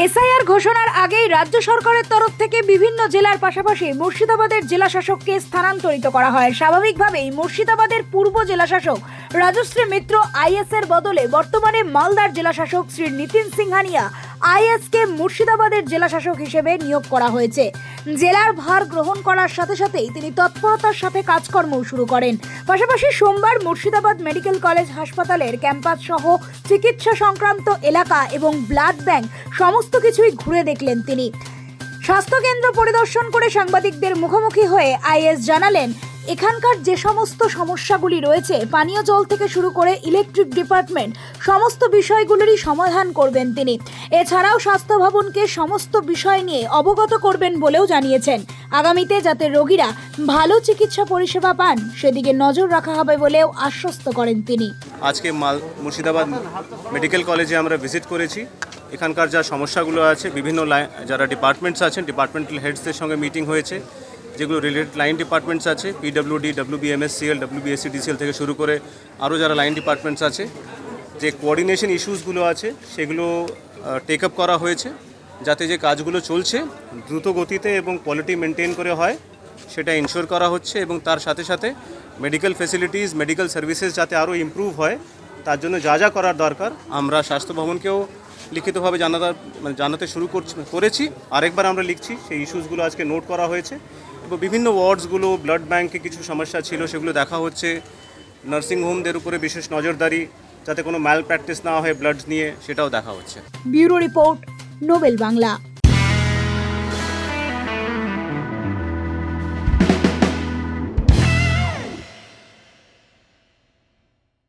SIR ঘোষণার আগেই রাজ্য সরকারের তরফ থেকে বিভিন্ন জেলার পাশাপাশি মুর্শিদাবাদের জেলা শাসককে স্থানান্তরিত করা হয়। স্বাভাবিকভাবেই মুর্শিদাবাদের পূর্ব জেলা শাসক রাজশ্রী মিত্র আইএস এর বদলে বর্তমানে মালদার জেলা শাসক শ্রী নিতিন সিংহানিয়া আইএস কে মুর্শিদাবাদের জেলা শাসক হিসেবে নিয়োগ করা হয়েছে। জেলার ভার গ্রহণ করার সাথে সাথেই তিনি তৎপরতার সাথে কাজকর্ম শুরু করেন। পাশাপাশি সোমবার মুর্শিদাবাদ মেডিকেল কলেজ হাসপাতালের ক্যাম্পাস সহ চিকিৎসা সংক্রান্ত এলাকা এবং ব্লাড ব্যাংক সমস্ত কিছুই ঘুরে দেখলেন তিনি। স্বাস্থ্যকেন্দ্র পরিদর্শন করে সাংবাদিকদের মুখোমুখি হয়ে আইএস জানালেন, এখানকার যে সমস্ত সমস্যাগুলি রয়েছে, পানীয় জল থেকে শুরু করে ইলেকট্রিক ডিপার্টমেন্ট, সমস্ত বিষয়গুলোরই সমাধান করবেন তিনি। এছাড়াও স্বাস্থ্য ভবনকে সমস্ত বিষয় নিয়ে অবগত করবেন বলেও জানিয়েছেন। আগামীতে যাতে রোগীরা ভালো চিকিৎসা পরিষেবা পান সেদিকে নজর রাখা হবে বলেও আশ্বস্ত করেন তিনি। আজকে মুর্শিদাবাদ মেডিকেল কলেজে আমরা ভিজিট করেছি। এখানকার যা সমস্যাগুলো আছে, বিভিন্ন যারা ডিপার্টমেন্টস আছেন, ডিপার্টমেন্টাল হেডসদের সঙ্গে মিটিং হয়েছে। যেগুলো রিলেটেড লাইন ডিপার্টমেন্টস আছে, পিডব্লিউডি, ডব্লিউবিএমএসসিএল, ডব্লিউবিএসসিডিসিএল থেকে শুরু করে আরও যারা লাইন ডিপার্টমেন্টস আছে, যে কোঅর্ডিনেশন ইস্যুসগুলো আছে সেগুলো টেক আপ করা হয়েছে, যাতে যে কাজগুলো চলছে দ্রুত গতিতে এবং কোয়ালিটি মেনটেন করে হয় সেটা ইনশিওর করা হচ্ছে। এবং তার সাথে সাথে মেডিকেল ফেসিলিটিস, মেডিকেল সার্ভিসেস যাতে আরও ইমপ্রুভ হয়, তার জন্য যা যা করার দরকার আমরা স্বাস্থ্য ভবনকেও লিখিতভাবে জানাতে শুরু করেছি। আরেকবার আমরা লিখছি, সেই ইস্যুসগুলো আজকে নোট করা হয়েছে। এবং বিভিন্ন ওয়ার্ডসগুলো, ব্লাড ব্যাঙ্কে কিছু সমস্যা ছিল সেগুলো দেখা হচ্ছে। নার্সিংহোমদের উপরে বিশেষ নজরদারি, যাতে কোনো ম্যাল প্র্যাকটিস না হয় ব্লাডস নিয়ে, সেটাও দেখা হচ্ছে। Bureau report, Nobel Bangla.